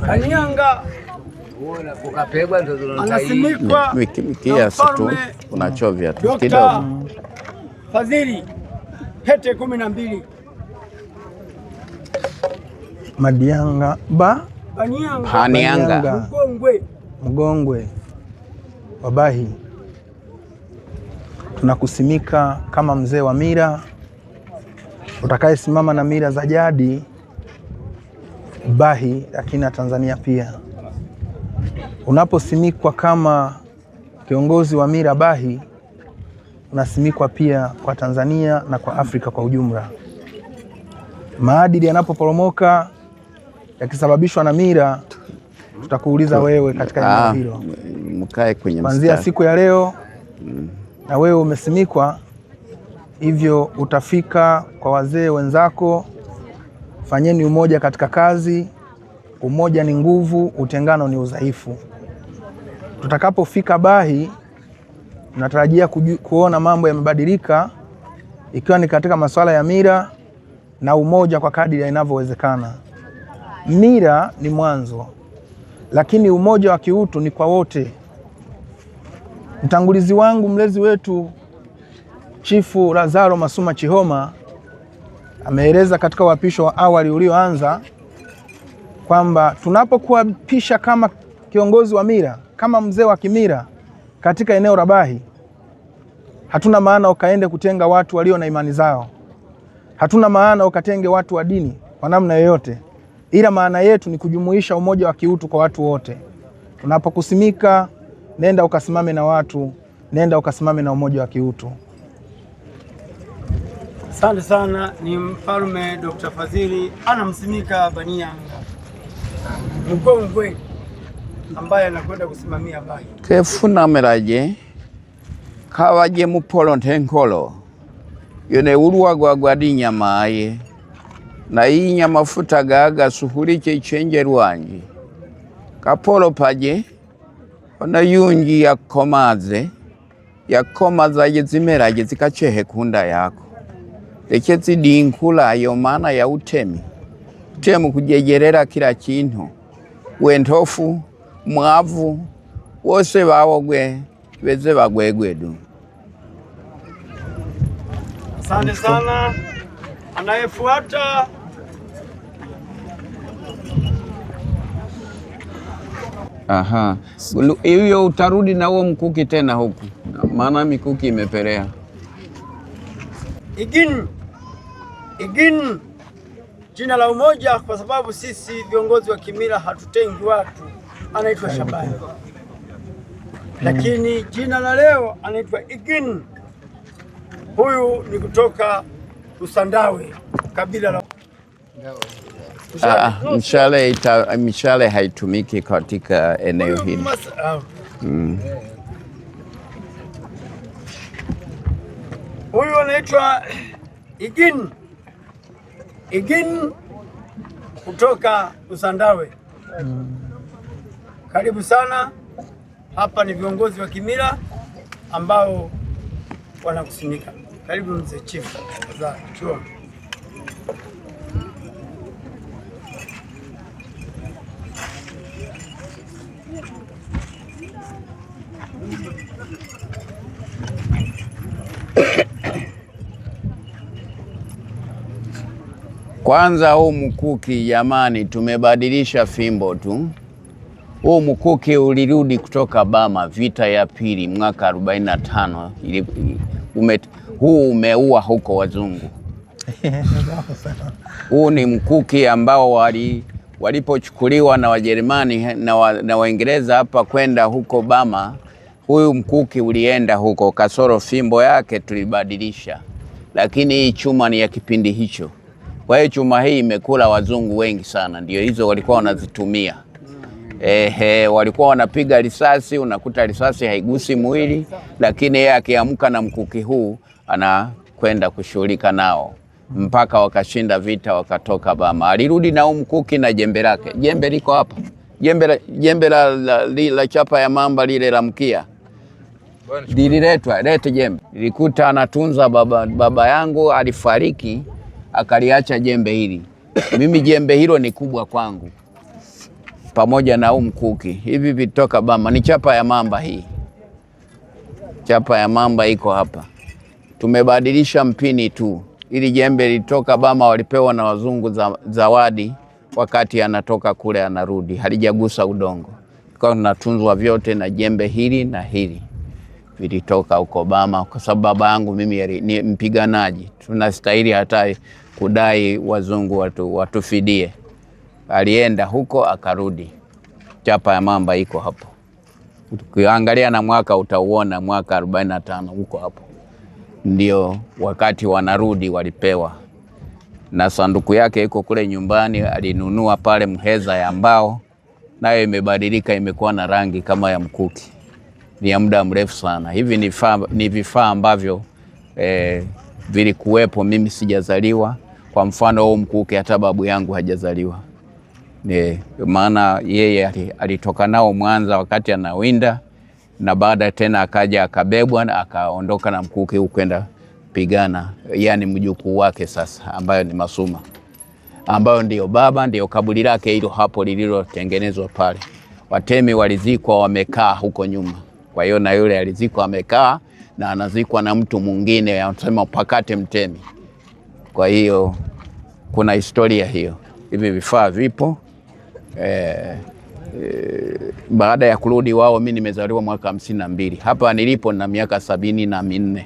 Kanyanga anasimikwa kiasi tu unachovya tu kidogo. Fadhili pete 12 Madianga Banianga Mgongwe Wabahi, tunakusimika kama mzee wa mila utakayesimama na mila za jadi Bahi, lakini na Tanzania pia. Unaposimikwa kama kiongozi wa mila Bahi, unasimikwa pia kwa Tanzania na kwa Afrika kwa ujumla. Maadili yanapoporomoka yakisababishwa na mila, tutakuuliza wewe katika eneo hilo. Mkae kwenye kuanzia siku ya leo na wewe umesimikwa hivyo, utafika kwa wazee wenzako. Fanyeni umoja katika kazi. Umoja ni nguvu, utengano ni udhaifu. Tutakapofika Bahi, tunatarajia kuona mambo yamebadilika, ikiwa ni katika masuala ya mila na umoja kwa kadiri inavyowezekana. Mila ni mwanzo, lakini umoja wa kiutu ni kwa wote. Mtangulizi wangu, mlezi wetu, Chifu Lazaro Masuma Chihoma ameeleza katika uapisho wa awali ulioanza kwamba tunapokuapisha kama kiongozi wa mila, kama mzee wa kimila katika eneo la Bahi, hatuna maana ukaende kutenga watu walio na imani zao. Hatuna maana ukatenge watu wa dini kwa namna yoyote, ila maana yetu ni kujumuisha umoja wa kiutu kwa watu wote. Tunapokusimika, nenda ukasimame na watu, nenda ukasimame na umoja wa kiutu. Asante sana. Ni Mfalme Dr. Fadhili anamsimika Banianga Mgongwe ambaye anakwenda kusimamia Bahi. Kefunamiraje kawaje mupolo ntenkolo yone uruwagwa gwadi nyama aye na inya mafuta gaga suhuriche ichenje rwanji kapolo paje ona yungi yakomaza yezimeraje zikachehe kunda yako lekezi dinkula ayo maana ya utemi kujegerera kila kintu wentofu mwavu wose bawogwe beze bagwegwedu. Asante sana. Anayefuata hiyo utarudi na huo mkuki tena huku, maana mikuki imepelea. Igin jina la umoja, kwa sababu sisi viongozi wa kimila hatutengi watu, anaitwa Shabani. Lakini jina la leo anaitwa Igin. Huyu ni kutoka Usandawe, kabila la mishale haitumiki katika eneo hili. Huyu anaitwa Igin kutoka Usandawe. Karibu sana. Hapa ni viongozi wa kimila ambao wanakusimika. Karibu mzee Chifu za chuo. Kwanza huu mkuki jamani, tumebadilisha fimbo tu. Huu mkuki ulirudi kutoka Bama vita ya pili mwaka 45. Huu umeua huko wazungu. Huu ni mkuki ambao walipochukuliwa na Wajerumani na Waingereza hapa kwenda huko Bama. Huyu mkuki ulienda huko, kasoro fimbo yake tulibadilisha. Lakini hii chuma ni ya kipindi hicho. Kwa hiyo chuma hii imekula wazungu wengi sana, ndio hizo walikuwa wanazitumia. Walikuwa wanapiga risasi, unakuta risasi haigusi mwili, lakini yeye akiamka na mkuki huu anakwenda kushughulika nao mpaka wakashinda vita, wakatoka Bama. Alirudi na mkuki na jembe lake. Jembe liko hapa. Jembe la chapa ya mamba lile la mkia. Lililetwa, lete jembe. Nilikuta anatunza baba yangu alifariki, akaliacha jembe hili. Mimi jembe hilo ni kubwa kwangu. pamoja na mkuki. Hivi vitoka Bama, ni chapa ya mamba hii. Chapa ya mamba iko hapa. Tumebadilisha mpini tu. Ili jembe litoka Bama, walipewa na wazungu zawadi wakati anatoka kule anarudi. Halijagusa udongo. Kwa tunatunzwa vyote, na jembe hili na hili vilitoka huko Bama, kwa sababu baba yangu mimi ni mpiganaji. Tunastahili hata kudai wazungu watufidie. Alienda huko akarudi. Chapa ya mamba iko hapo. Ukiangalia na mwaka utauona, mwaka 45 huko hapo. Ndio wakati wanarudi walipewa. Na sanduku yake iko kule nyumbani, alinunua pale Mheza ya mbao, nayo imebadilika, imekuwa na rangi kama ya mkuki. Ni ya muda mrefu sana. Hivi ni vifaa ambavyo vilikuwepo mimi sijazaliwa. Kwa mfano huu mkuki hata babu yangu hajazaliwa. Maana yeye alitoka nao Mwanza wakati anawinda, na baada tena akaja akabebwa na akaondoka na mkuki kwenda pigana. Yani mjukuu wake sasa, ambayo ni Masuma, ambayo ndio baba, ndio kaburi lake hilo hapo lililotengenezwa pale. Watemi walizikwa wamekaa huko nyuma. Kwa hiyo na yule alizikwa amekaa, na anazikwa na mtu mwingine anasema Pakate Mtemi. Kwa hiyo kuna historia hiyo. Hivi vifaa vipo. Baada ya kurudi wao, mimi nimezaliwa mwaka 52. Hapa nilipo na miaka 74.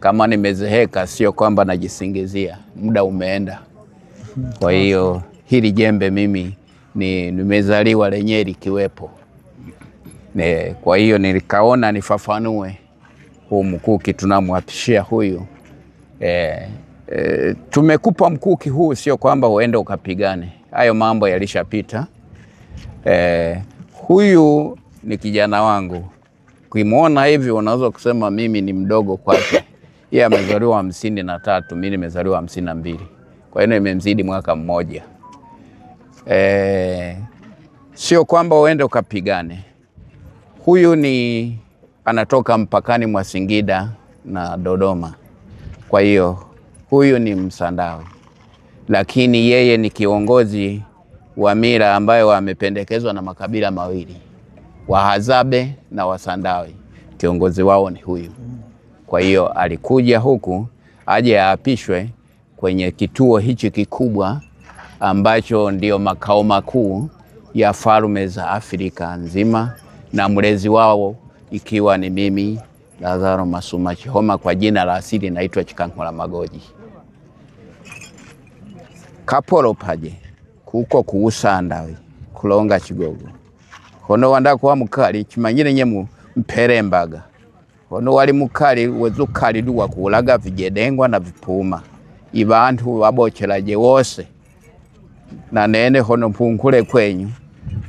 Kama nimezeheka sio kwamba najisingizia, muda umeenda. Kwa hiyo hili jembe mimi nimezaliwa lenyewe likiwepo. Kwa hiyo nilikaona nifafanue huu mkuki tunamwapishia huyu. Tumekupa mkuki huu, sio kwamba uende ukapigane. Hayo mambo yalishapita. Huyu ni kijana wangu. Kuimuona hivi unaweza kusema mimi ni mdogo kwake. Yeye amezaliwa 53, mimi nimezaliwa 52. Kwa hiyo nimemzidi mwaka mmoja. Sio kwamba uende ukapigane. Huyu anatoka mpakani mwa Singida na Dodoma. Kwa hiyo huyu ni Msandawe. Lakini yeye ni kiongozi wa mila ambayo amependekezwa na makabila mawili, Wahadzabe na Wasandawe. Kiongozi wao ni huyu. Kwa hiyo alikuja huku aje aapishwe kwenye kituo hichi kikubwa ambacho ndio makao makuu ya falme za Afrika nzima, na mlezi wao ikiwa ni mimi Lazaro Masuma Chihoma, kwa jina la asili naitwa Chikankula Magoji. Kapolo paje kuko kuusandawe kulonga Kigogo hono wanda kwa mukali kimanyire nye mperembaga hono wali mukali wezukali duwa kulaga vijedengwa na vipuma ibantu wabocheraje wose na nene hono mpunkule kwenyu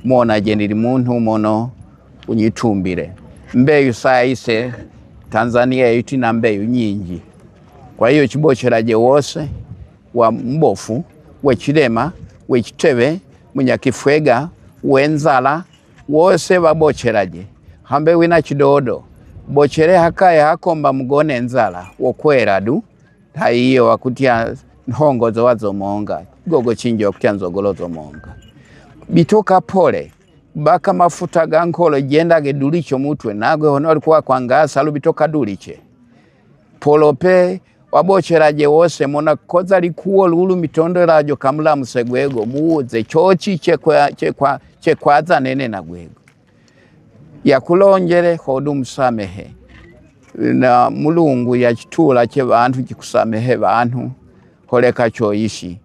mona jendili muntu mono unyitumbire mbeyu saise Tanzania yuti na mbeyu nyingi. Kwa hiyo chibocheraje wose wa mbofu wechilema wechitebe Munyakifwega wenzala wose babocheraje hambe wina chidodo bochere hakaye hakomba mugone nzala wokwera du haiyo wakutia nhongozo wazo monga gogo chinjo wakutia nzogolozo monga bitoka pole baka mafuta gankolo jenda gedulicho mutwe nagwe hono alikuwa kwa ngasa bitoka duliche polope wabocheraje wose mona koza likuo lulu mitondo rajo kamula musegwego muuze chochi chekwaza nene na gwego yakulonjere hodu musamehe na mulungu ya chitula che bantu chikusamehe bantu holeka choishi.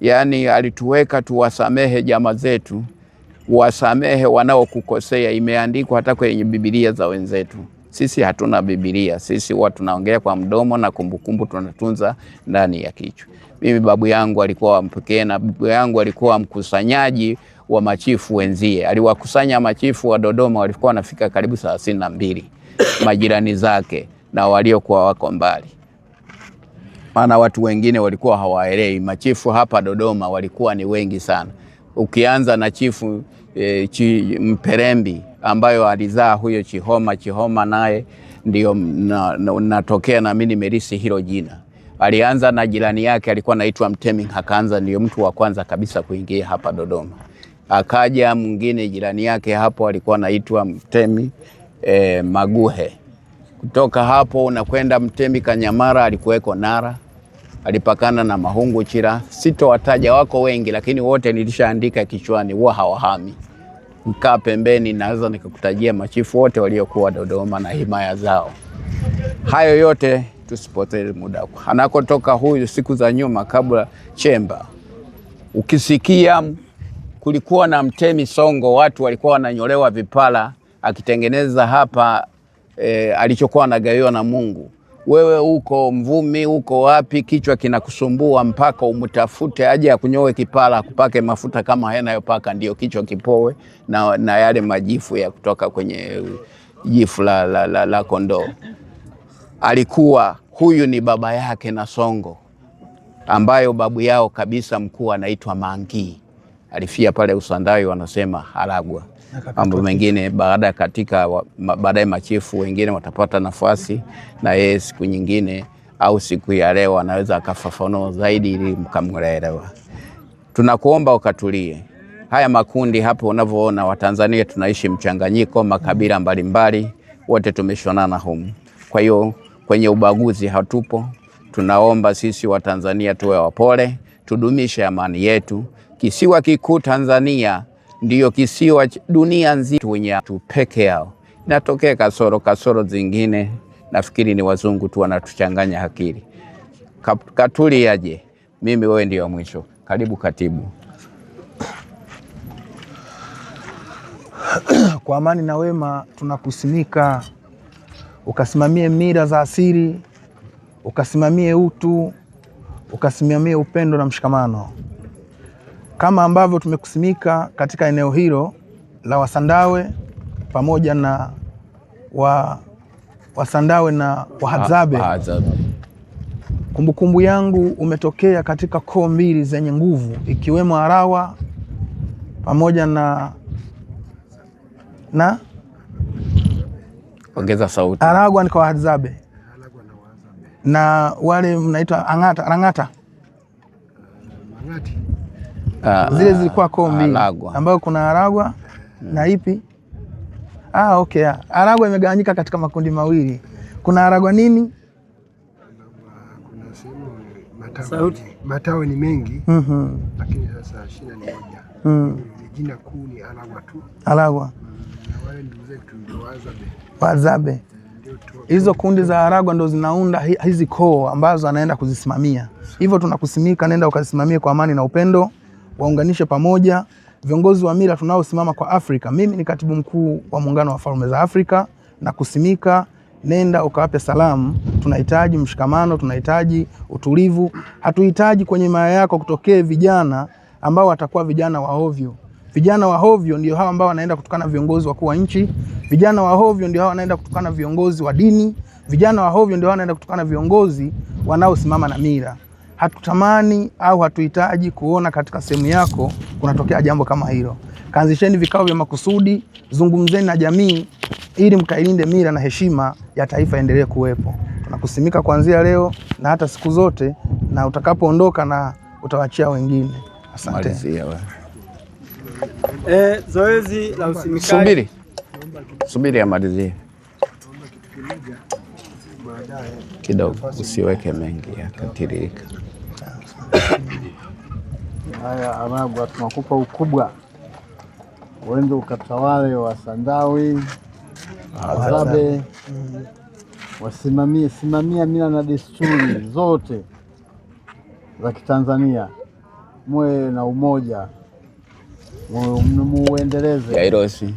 Yani alituweka tuwasamehe jamaa zetu, wasamehe wanaokukosea. Imeandikwa hata kwenye Biblia za wenzetu. Sisi hatuna Biblia, sisi huwa tunaongea kwa mdomo na kumbukumbu tunatunza ndani ya kichwa. Mimi babu yangu alikuwa mpekee, na babu yangu alikuwa mkusanyaji wa machifu wenzie. Aliwakusanya machifu wa Dodoma, walikuwa wanafika karibu 32 majirani zake na waliokuwa wako mbali. Maana watu wengine walikuwa hawaelewi. Machifu hapa Dodoma walikuwa ni wengi sana. Ukianza na chifu Mperembi ambayo alizaa huyo Chihoma naye ndio natokea na mimi nimerisi hilo jina. Alianza na jirani yake alikuwa anaitwa Mtemi, akaanza ndio mtu wa kwanza kabisa kuingia hapa Dodoma. Akaja mwingine jirani yake hapo alikuwa anaitwa Mtemi Maguhe. Kutoka hapo unakwenda Mtemi Kanyamara alikuweko Nara, alipakana na Mahunguchira. Sitowataja, wako wengi, lakini wote nilishaandika kichwani, huwa hawahami. Mkaa pembeni naweza nikakutajia machifu wote waliokuwa Dodoma na himaya zao. Hayo yote tusipoteze muda. Anakotoka huyu siku za nyuma kabla Chemba, ukisikia kulikuwa na Mtemi Songo, watu walikuwa wananyolewa vipala akitengeneza hapa alichokuwa anagawiwa na Mungu. Wewe uko Mvumi, uko wapi, kichwa kinakusumbua mpaka umtafute aje akunyoe kipala, kupake mafuta kama yanayopaka ndio kichwa kipowe na yale majifu ya kutoka kwenye jifu la kondoo. Alikuwa huyu ni baba yake na Songo, ambayo babu yao kabisa mkuu anaitwa Mangi. Alifia pale Usandawe, wanasema Haragwa. Mambo mengine baadaye machifu wengine watapata nafasi na yeye siku nyingine au siku ya leo anaweza akafafanua zaidi ili mkamwelewa. Tunakuomba ukatulie. Haya makundi hapo unavyoona, Watanzania tunaishi mchanganyiko, makabila mbalimbali, wote tumeshonana humu. Kwa hiyo kwenye ubaguzi hatupo. Tunaomba sisi Watanzania tuwe wapole, tudumishe amani yetu. Kisiwa kikuu Tanzania ndiyo kisiwa dunia nzima wenye tu peke yao. Natokea kasoro zingine, nafikiri ni wazungu tu wanatuchanganya akili. Katuli aje, mimi wewe ndio mwisho. Karibu katibu. Kwa amani na wema tunakusimika, ukasimamie mila za asili, ukasimamie utu, ukasimamie upendo na mshikamano, kama ambavyo tumekusimika katika eneo hilo la Wasandawe pamoja na Wasandawe na Wahadzabe. Kumbukumbu yangu umetokea katika koo mbili zenye nguvu, ikiwemo Arawa pamoja na ongeza sauti. Aragwa ni kwa Wahadzabe na wale mnaitwa Ang'ata. Zile zilikuwa koo mbili ambayo kuna Aragwa na ipi? Okay. Aragwa imegawanyika katika makundi mawili. Kuna Aragwa nini? Kuna sehemu matawi ni mengi, lakini sasa shina ni moja. Jina kuu ni Aragwa tu. Aragwa. Na wale ndugu zetu ndio Wahadzabe. Hizo kundi za Aragwa ndo zinaunda hizi koo ambazo anaenda kuzisimamia. Hivyo tunakusimika, nenda ukasimamie kwa amani na upendo, waunganishe pamoja viongozi wa mila tunaosimama kwa Afrika. Mimi ni katibu mkuu wa Muungano wa Falme za Afrika, na kusimika, nenda ukawape salamu. Tunahitaji mshikamano, tunahitaji utulivu. Hatuhitaji kwenye maya yako kutokee vijana ambao watakuwa vijana wa ovyo. Vijana wa ovyo ndio hao ambao wanaenda kutukana viongozi wakuu wa nchi. Vijana wa ovyo ndio hao wanaenda kutukana viongozi wa dini. Vijana wa ovyo ndio hao wanaenda kutukana viongozi wanaosimama na mila. Hatutamani au hatuhitaji kuona katika sehemu yako kunatokea jambo kama hilo. Kaanzisheni vikao vya makusudi, zungumzeni na jamii ili mkailinde mila na heshima ya taifa endelee kuwepo. Tunakusimika kuanzia leo na hata siku zote, na utakapoondoka na utawachia wengine. Asante. Zoezi la usimikaji. Subiri amalizie kidogo, usiweke mengi yakatiririka. Haya, Aragwa tunakupa ukubwa, uende ukatawale Wasandawe, Wahadzabe, simamia mila na desturi zote za Kitanzania, muwe na umoja, muendeleze. Yairosi.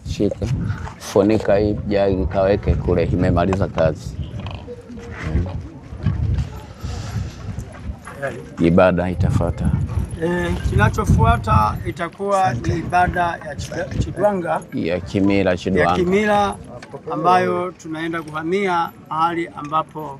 Shika, funika hii jagi kaweke kule, imemaliza kazi. Ibada itafuata. Kinachofuata itakuwa ni ibada ya Chidwanga ya kimila ambayo tunaenda kuhamia mahali ambapo